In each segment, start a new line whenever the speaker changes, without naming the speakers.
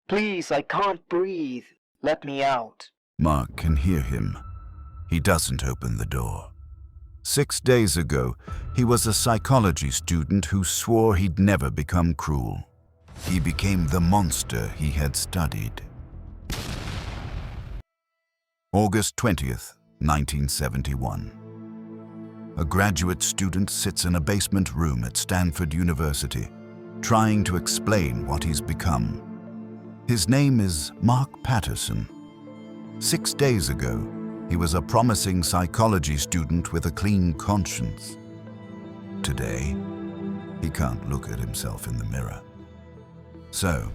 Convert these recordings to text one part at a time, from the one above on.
Please, I can't breathe. Let me out.
Mark can hear him. He doesn't open the door. 6 days ago, he was a psychology student who swore he'd never become cruel. He became the monster he had studied. August 20th, 1971. A graduate student sits in a basement room at Stanford University, trying to explain what he's become. His name is Mark Patterson. 6 days ago, he was a promising psychology student with a clean conscience. Today, he can't look at himself in the mirror. So,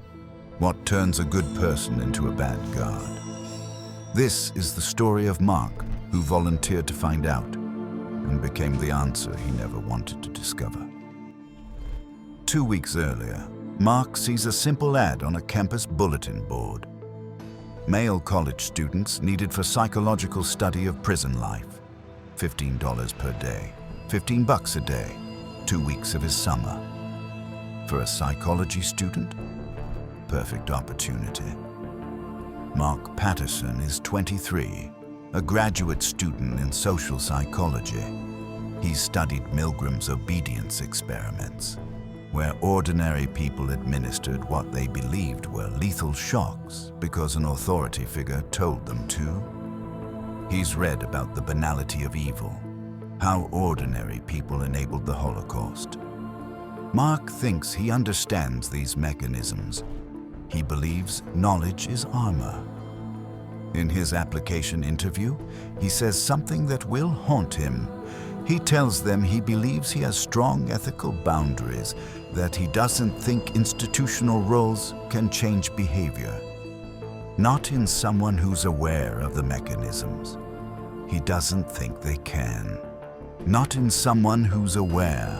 what turns a good person into a bad guard? This is the story of Mark, who volunteered to find out and became the answer he never wanted to discover. 2 weeks earlier, Mark sees a simple ad on a campus bulletin board. Male college students needed for psychological study of prison life. $15 per day, $15 a day, 2 weeks of his summer. For a psychology student, perfect opportunity. Mark Patterson is 23, a graduate student in social psychology. He studied Milgram's obedience experiments, where ordinary people administered what they believed were lethal shocks because an authority figure told them to. He's read about the banality of evil, how ordinary people enabled the Holocaust. Mark thinks he understands these mechanisms. He believes knowledge is armor. In his application interview, he says something that will haunt him. He tells them he believes he has strong ethical boundaries, that he doesn't think institutional roles can change behavior. Not in someone who's aware of the mechanisms. He doesn't think they can. Not in someone who's aware.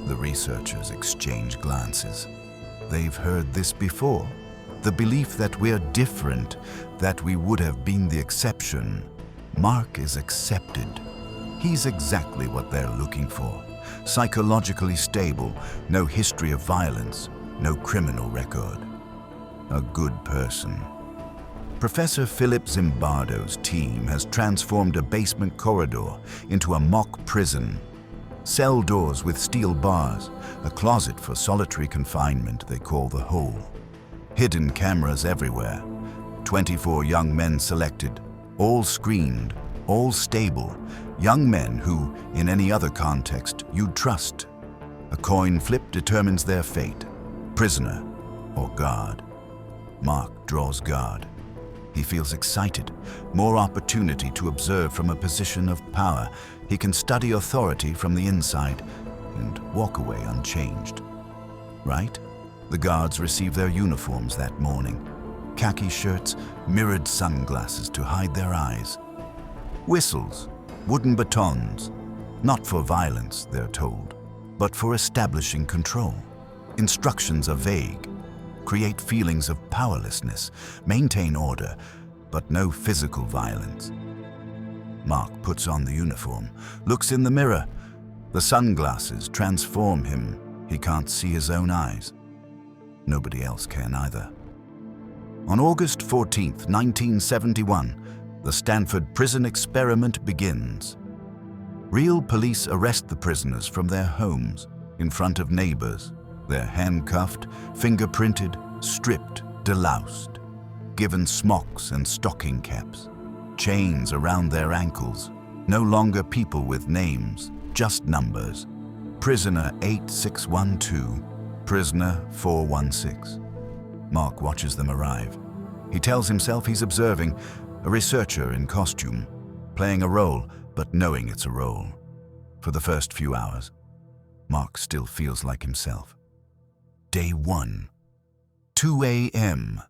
The researchers exchange glances. They've heard this before. The belief that we're different, that we would have been the exception. Mark is accepted. He's exactly what they're looking for. Psychologically stable, no history of violence, no criminal record. A good person. Professor Philip Zimbardo's team has transformed a basement corridor into a mock prison. Cell doors with steel bars, a closet for solitary confinement they call the hole. Hidden cameras everywhere. 24 young men selected, all screened, all stable. Young men who, in any other context, you'd trust. A coin flip determines their fate, prisoner or guard. Mark draws guard. He feels excited, more opportunity to observe from a position of power. He can study authority from the inside and walk away unchanged. Right? The guards receive their uniforms that morning. Khaki shirts, mirrored sunglasses to hide their eyes. Whistles, wooden batons, not for violence, they're told, but for establishing control. Instructions are vague. Create feelings of powerlessness, maintain order, but no physical violence. Mark puts on the uniform, looks in the mirror. The sunglasses transform him. He can't see his own eyes. Nobody else can either. On August 14th, 1971, the Stanford Prison Experiment begins. Real police arrest the prisoners from their homes, in front of neighbors. They're handcuffed, fingerprinted, stripped, deloused, given smocks and stocking caps, chains around their ankles, no longer people with names, just numbers. Prisoner 8612, prisoner 416. Mark watches them arrive. He tells himself he's observing, a researcher in costume, playing a role, but knowing it's a role. For the first few hours, Mark still feels like himself. Day 1, 2 a.m.,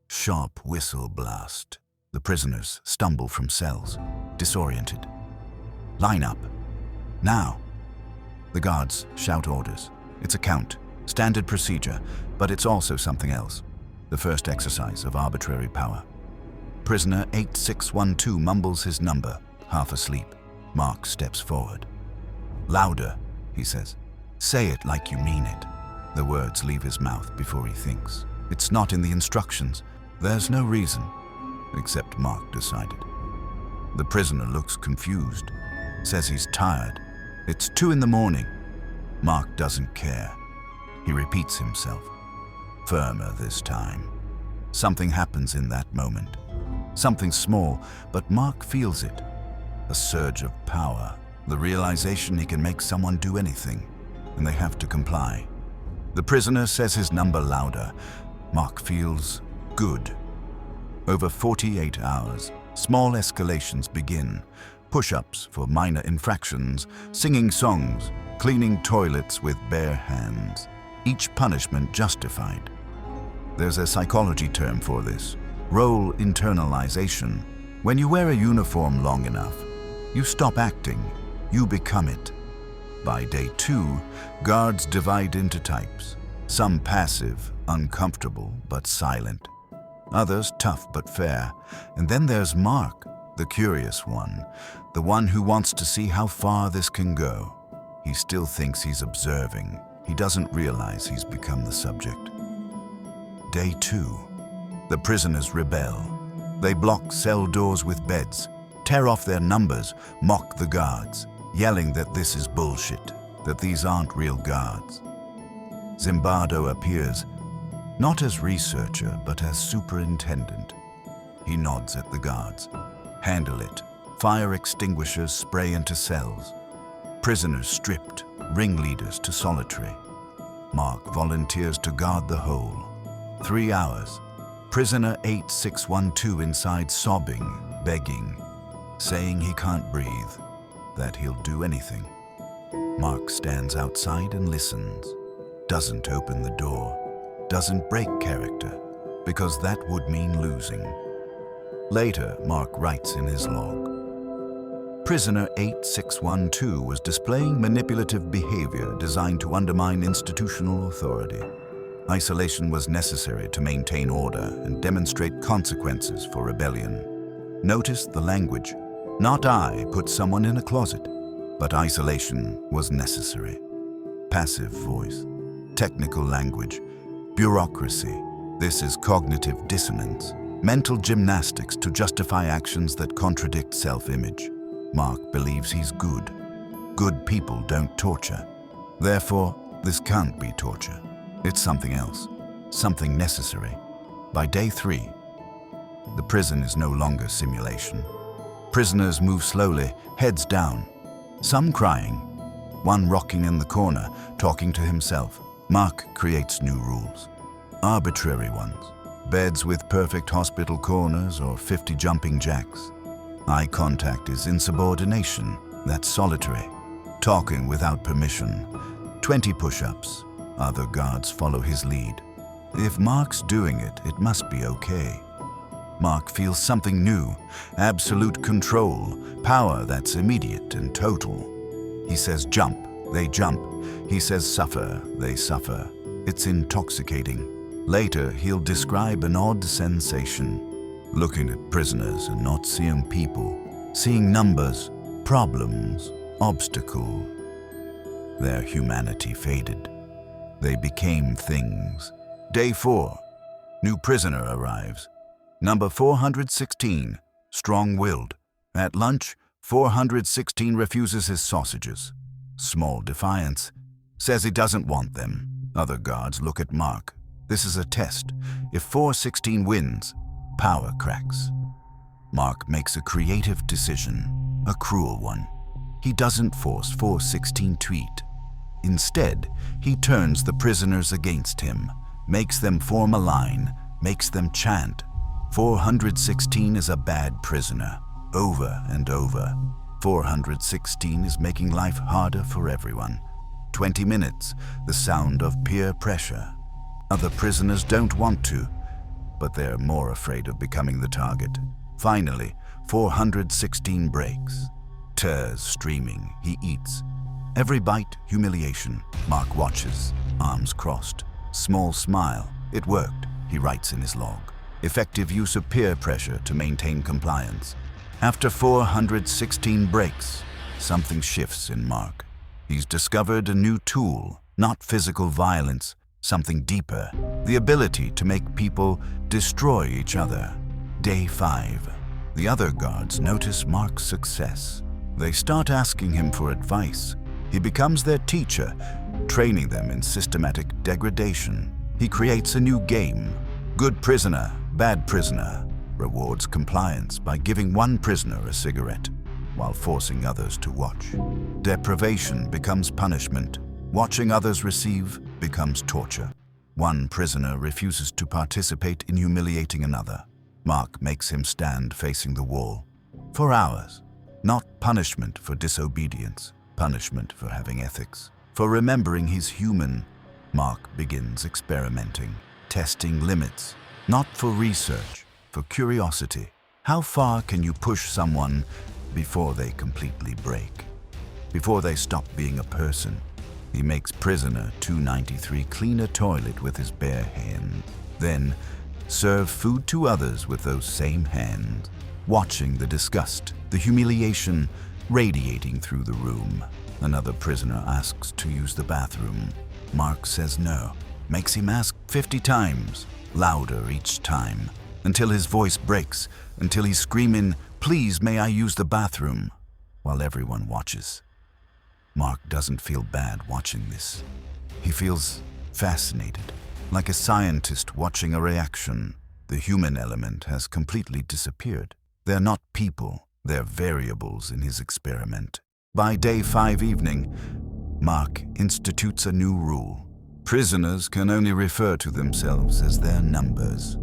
sharp whistle blast. The prisoners stumble from cells, disoriented. Line up. Now. The guards shout orders. It's a count, standard procedure, but it's also something else. The first exercise of arbitrary power. Prisoner 8612 mumbles his number, half asleep. Mark steps forward. Louder, he says. Say it like you mean it. The words leave his mouth before he thinks. It's not in the instructions. There's no reason, except Mark decided. The prisoner looks confused, says he's tired. It's 2 a.m. Mark doesn't care. He repeats himself, firmer this time. Something happens in that moment. Something small, but Mark feels it. A surge of power, the realization he can make someone do anything, and they have to comply. The prisoner says his number louder. Mark feels good. Over 48 hours, small escalations begin. Push-ups for minor infractions, singing songs, cleaning toilets with bare hands. Each punishment justified. There's a psychology term for this, role internalization. When you wear a uniform long enough, you stop acting, you become it. By day 2, guards divide into types. Some passive, uncomfortable, but silent. Others tough but fair. And then there's Mark, the curious one, the one who wants to see how far this can go. He still thinks he's observing. He doesn't realize he's become the subject. Day 2. The prisoners rebel. They block cell doors with beds, tear off their numbers, mock the guards, yelling that this is bullshit, that these aren't real guards. Zimbardo appears, not as researcher, but as superintendent. He nods at the guards. Handle it. Fire extinguishers spray into cells. Prisoners stripped, ringleaders to solitary. Mark volunteers to guard the whole. 3 hours. Prisoner 8612 inside sobbing, begging, saying he can't breathe, that he'll do anything. Mark stands outside and listens. Doesn't open the door. Doesn't break character, because that would mean losing. Later, Mark writes in his log. Prisoner 8612 was displaying manipulative behavior designed to undermine institutional authority. Isolation was necessary to maintain order and demonstrate consequences for rebellion. Notice the language. Not I put someone in a closet, but isolation was necessary. Passive voice, technical language, bureaucracy. This is cognitive dissonance, mental gymnastics to justify actions that contradict self-image. Mark believes he's good. Good people don't torture. Therefore, this can't be torture. It's something else, something necessary. By day 3, the prison is no longer simulation. Prisoners move slowly, heads down, some crying, one rocking in the corner, talking to himself. Mark creates new rules, arbitrary ones, beds with perfect hospital corners or 50 jumping jacks. Eye contact is insubordination, that's solitary. Talking without permission, 20 push-ups. Other guards follow his lead. If Mark's doing it, it must be okay. Mark feels something new, absolute control, power that's immediate and total. He says jump, they jump. He says suffer, they suffer. It's intoxicating. Later, he'll describe an odd sensation, looking at prisoners and not seeing people, seeing numbers, problems, obstacles. Their humanity faded. They became things. Day 4, new prisoner arrives. Number 416, strong-willed. At lunch, 416 refuses his sausages. Small defiance. Says he doesn't want them. Other guards look at Mark. This is a test. If 416 wins, power cracks. Mark makes a creative decision, a cruel one. He doesn't force 416 to eat. Instead, he turns the prisoners against him, makes them form a line, makes them chant. 416 is a bad prisoner, over and over. 416 is making life harder for everyone. 20 minutes, the sound of peer pressure. Other prisoners don't want to, but they're more afraid of becoming the target. Finally, 416 breaks. Tears streaming, he eats. Every bite, humiliation. Mark watches, arms crossed. Small smile. It worked, he writes in his log. Effective use of peer pressure to maintain compliance. After 416 breaks, something shifts in Mark. He's discovered a new tool, not physical violence, something deeper, the ability to make people destroy each other. Day 5. The other guards notice Mark's success. They start asking him for advice. He becomes their teacher, training them in systematic degradation. He creates a new game. Good prisoner, bad prisoner. Rewards compliance by giving one prisoner a cigarette, while forcing others to watch. Deprivation becomes punishment. Watching others receive becomes torture. One prisoner refuses to participate in humiliating another. Mark makes him stand facing the wall for hours. Not punishment for disobedience, punishment for having ethics. For remembering he's human, Mark begins experimenting, testing limits, not for research, for curiosity. How far can you push someone before they completely break? Before they stop being a person? He makes prisoner 293 clean a toilet with his bare hands, then serve food to others with those same hands, watching the disgust, the humiliation radiating through the room. Another prisoner asks to use the bathroom. Mark says no, makes him ask 50 times, louder each time, until his voice breaks, until he's screaming, "Please, may I use the bathroom?" while everyone watches. Mark doesn't feel bad watching this. He feels fascinated, like a scientist watching a reaction. The human element has completely disappeared. They're not people, they're variables in his experiment. By day 5 evening, Mark institutes a new rule. Prisoners can only refer to themselves as their numbers.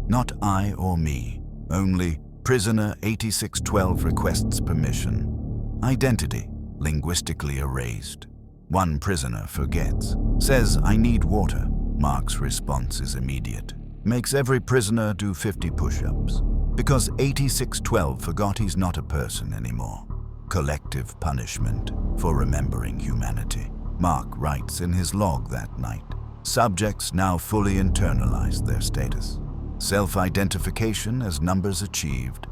Not I or me, only prisoner 8612 requests permission. Identity linguistically erased. One prisoner forgets, says, "I need water." Mark's response is immediate. Makes every prisoner do 50 push-ups. Because 8612 forgot he's not a person anymore. Collective punishment for remembering humanity. Mark writes in his log that night. Subjects now fully internalized their status. Self-identification as numbers achieved.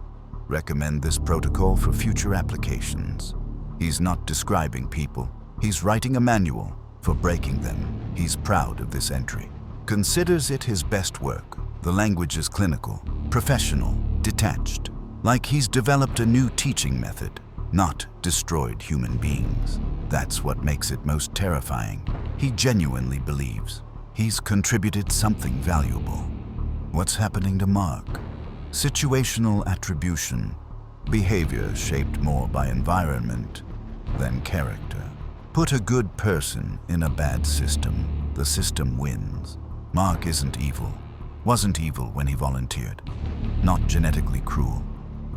Recommend this protocol for future applications. He's not describing people. He's writing a manual for breaking them. He's proud of this entry. Considers it his best work. The language is clinical, professional, detached. Like he's developed a new teaching method, not destroyed human beings. That's what makes it most terrifying. He genuinely believes he's contributed something valuable. What's happening to Mark? Situational attribution. Behavior shaped more by environment than character. Put a good person in a bad system. The system wins. Mark isn't evil. Wasn't evil when he volunteered. Not genetically cruel.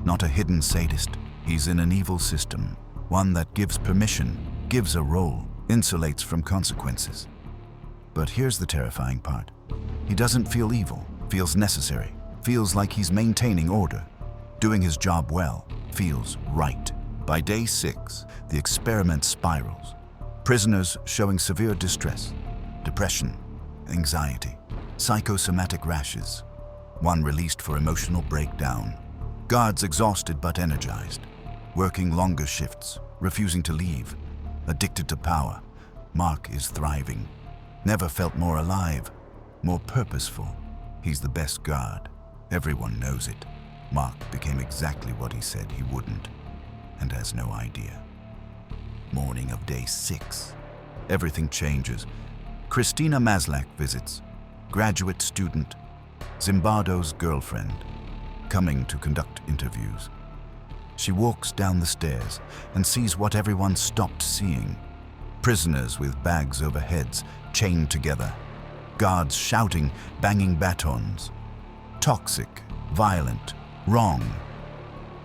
Not a hidden sadist. He's in an evil system. One that gives permission, gives a role, insulates from consequences. But here's the terrifying part. He doesn't feel evil. Feels necessary. Feels like he's maintaining order. Doing his job well. Feels right. By day 6, the experiment spirals. Prisoners showing severe distress, depression, anxiety, psychosomatic rashes. One released for emotional breakdown. Guards exhausted but energized. Working longer shifts, refusing to leave. Addicted to power. Mark is thriving. Never felt more alive, more purposeful. He's the best guard. Everyone knows it. Mark became exactly what he said he wouldn't, and has no idea. Morning of day 6. Everything changes. Christina Maslach visits. Graduate student, Zimbardo's girlfriend, coming to conduct interviews. She walks down the stairs and sees what everyone stopped seeing. Prisoners with bags over heads, chained together. Guards shouting, banging batons. Toxic, violent, wrong.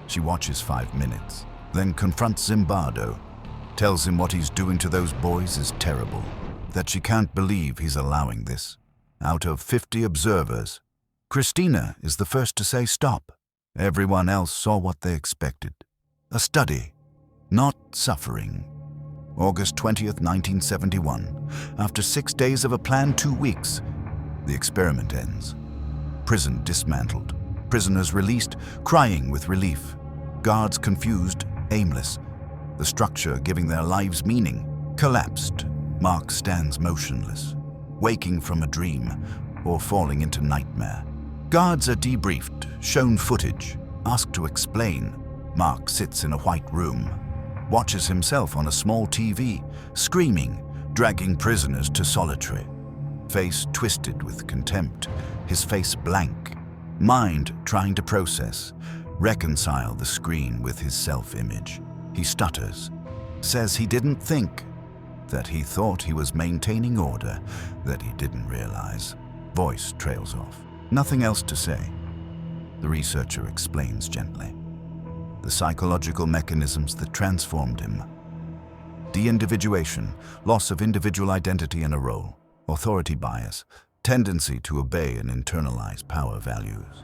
She watches 5 minutes, then confronts Zimbardo. Tells him what he's doing to those boys is terrible. That she can't believe he's allowing this. Out of 50 observers, Christina is the first to say stop. Everyone else saw what they expected. A study, not suffering. August 20th, 1971. After 6 days of a planned 2 weeks, the experiment ends. Prison dismantled. Prisoners released, crying with relief. Guards confused, aimless. The structure giving their lives meaning collapsed. Mark stands motionless. waking from a dream, or falling into nightmare. Guards are debriefed, shown footage, asked to explain. Mark sits in a white room, watches himself on a small TV, screaming, dragging prisoners to solitary. Face twisted with contempt, his face blank, mind trying to process, reconcile the screen with his self-image. He stutters, says he didn't think, that he thought he was maintaining order, that he didn't realize. Voice trails off. Nothing else to say. The researcher explains gently. The psychological mechanisms that transformed him. Deindividuation, loss of individual identity in a role. Authority bias, tendency to obey and internalize power values.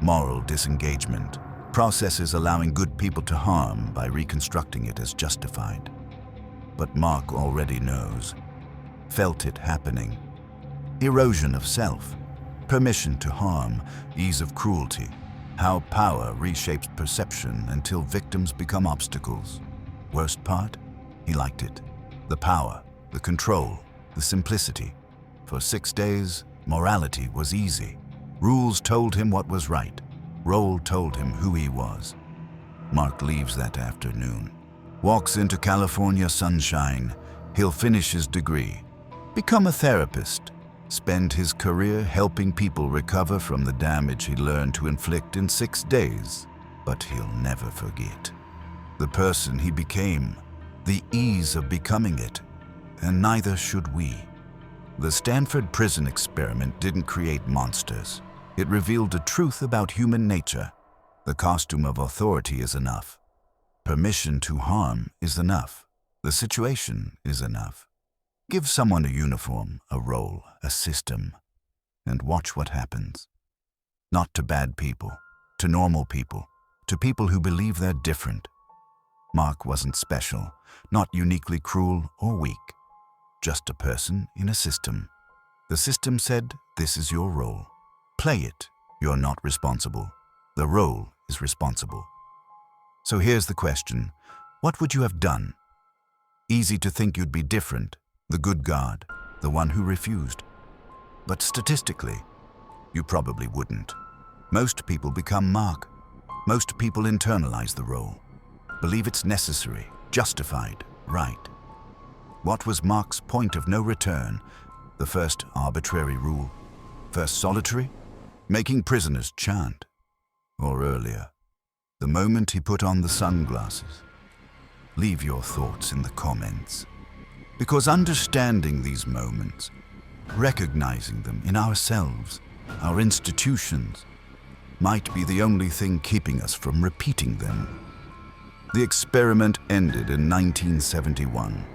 Moral disengagement, processes allowing good people to harm by reconstructing it as justified. But Mark already knows, felt it happening. Erosion of self, permission to harm, ease of cruelty, how power reshapes perception until victims become obstacles. Worst part? He liked it. The power, the control, the simplicity. For 6 days, morality was easy. Rules told him what was right. Role told him who he was. Mark leaves that afternoon. Walks into California sunshine. He'll finish his degree. Become a therapist. Spend his career helping people recover from the damage he learned to inflict in 6 days. But he'll never forget the person he became, the ease of becoming it, and neither should we. The Stanford Prison Experiment didn't create monsters. It revealed a truth about human nature. The costume of authority is enough. Permission to harm is enough. The situation is enough. Give someone a uniform, a role, a system, and watch what happens. Not to bad people, to normal people, to people who believe they're different. Mark wasn't special, not uniquely cruel or weak. Just a person in a system. The system said, this is your role. Play it. You're not responsible. The role is responsible. So here's the question. What would you have done? Easy to think you'd be different, the good guard, the one who refused. But statistically, you probably wouldn't. Most people become Mark. Most people internalize the role, believe it's necessary, justified, right. What was Mark's point of no return? The first arbitrary rule? First solitary? Making prisoners chant? Or earlier, the moment he put on the sunglasses? Leave your thoughts in the comments. Because understanding these moments, recognizing them in ourselves, our institutions, might be the only thing keeping us from repeating them. The experiment ended in 1971,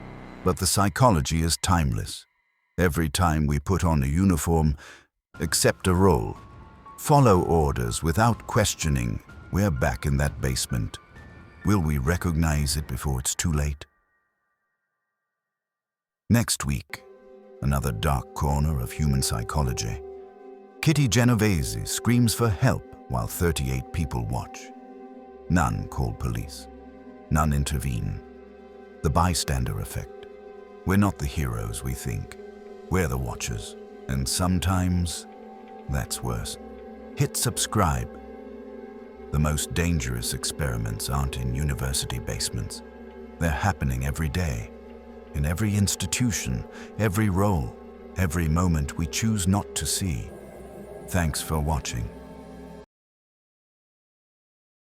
but the psychology is timeless. Every time we put on a uniform, accept a role, follow orders without questioning, we're back in that basement. Will we recognize it before it's too late? Next week, another dark corner of human psychology. Kitty Genovese screams for help while 38 people watch. None call police. None intervene. The bystander effect. We're not the heroes we think. We're the watchers. And sometimes, that's worse. Hit subscribe. The most dangerous experiments aren't in university basements. They're happening every day. In every institution, every role, every moment we choose not to see. Thanks for watching.